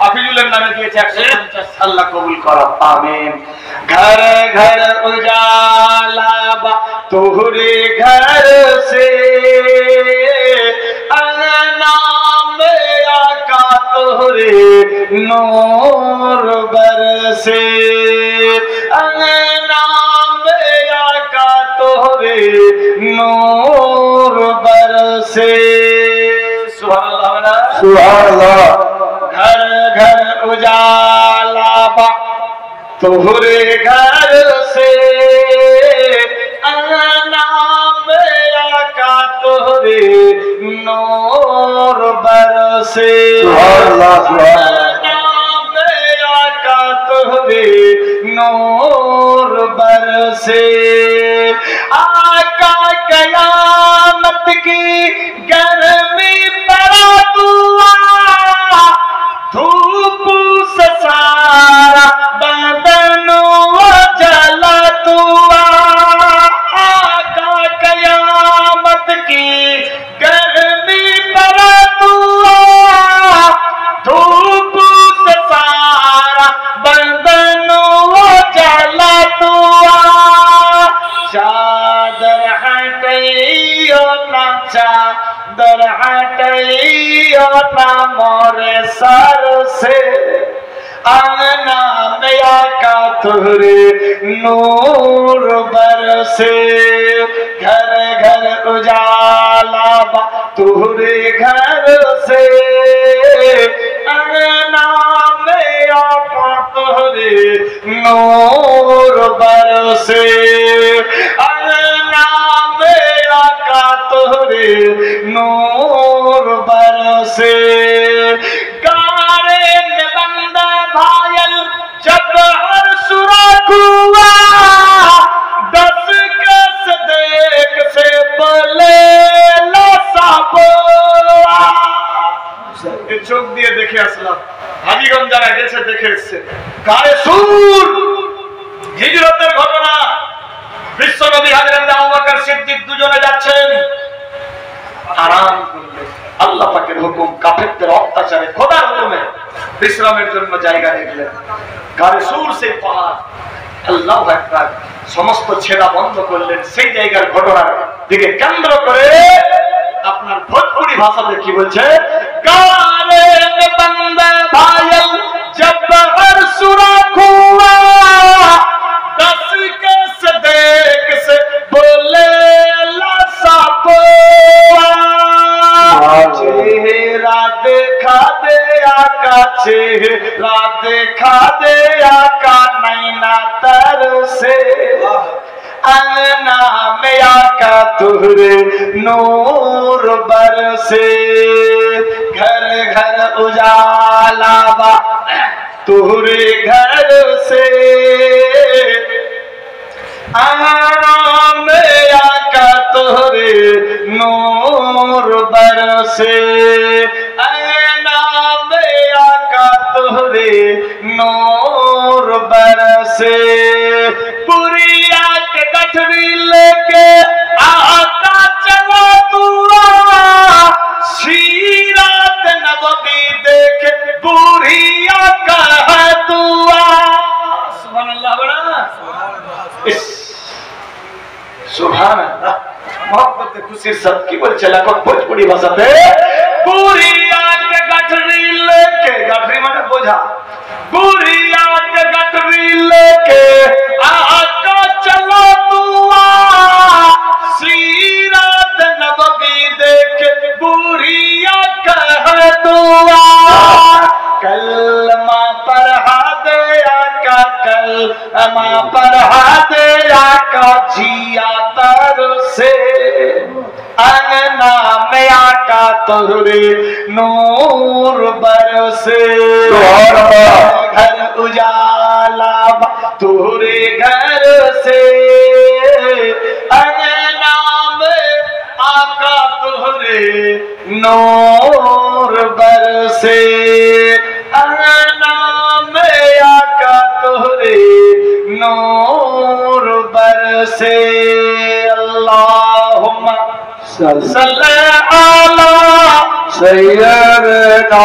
হাফিজুলের নামে দিয়েছে 150। আল্লাহ কবুল করো, আমিন। घर घर उजाला बा तोहरे घर से, अंगना में आका तोहरे नूर बरसे, अंगना में आका तोहरे नूर बरसे। सुभान अल्लाह, सुभान अल्लाह। घर घर उजाला बा तोहरे घर से, अंगना में आका तोहरे नूर बरसे, अंगना में आका तोहरे नूर बरसे। आका कयामत की गर्मी पड़ा दुआ, धूप से सारा बदन जला दुआ। आका कयामत की गर्मी पड़ा दुआ, धूप से सारा बदन जला दुआ। चादर हटैयो ना, चादर हटैयो ना मोरे सर से, अंगना में आका तोहरे नूर बरसे। घर घर उजाला बा तोहरे घर से, अंगना में आका तोहरे नूर बरसे, अंगना में आका तोहरे नूर बरसे। गारे में बंदा भायल जब हर सुराख हुआ, 10 कस देख से बोले लसाबोआ। चोख दिए देखे আসলাম, হাজীগঞ্জ যারা গেছে দেখে এসছে। গায়ে সুর হিজরতের ঘটনা, বিশ্বনবী হযরত আবু বকর সিদ্দিক দুজনে যাচ্ছেন, আরাম করলে আল্লাহ পাকের হুকুম, কাফেরদের অত্যাচারে খোদার হুকুমে বিশ্রামের জন্য জায়গা দেখলেন। গায়ে সুর সেই পাহাড়, আল্লাহু আকবার। সমস্ত ছেড়া বন্ধ করলেন, সেই জায়গার ঘটনার দিকে কেন্দ্র করে আপনার ভোজপুরি ভাষাতে কি বলছে? গারে মে বন্দে ভাইল জব হর সুরাখ হুয়া, 10 कस देख से बोले लसाबोआ। चेहरा देखा दे आका, चेहरा देखा दे आका नैना तर से, अंगना में आका तोहरे नूर बरसे। घर घर उजाला बा तोहरे घर से, अंगना में आका तोहरे नूर बरसे, अंगना में आका तोहरे नूर बरसे। पुरिया के गठरी लेके आका चला दुआ, सीरत नबवी देखे बुढ़िया कह दुआ। सुभान अल्लाह, बड़ा सुभान अल्लाह। मोहब्बत खुशी सब की बोल चला को भोजपुरी भाषाते, बुढ़िया के गठरी लेके, गठरी माने बोझा, बुढ़िया के गठरी लेके आका चला दुआ, सीरत नबवी देखे बुढ़िया कह दुआ। कलमा पढ़ा दे आका, कलमा पढ़ा दे आका जिया तर से, अंगना में आका तोहरे नूर बरसे। घर उजाला बा तोहरे घर से, अंगना में आका तोहरे नूर बरसे, अंगना में आका तोहरे नूर बरसे। अल्लाहुम्मा सल्ली अला सय्यदना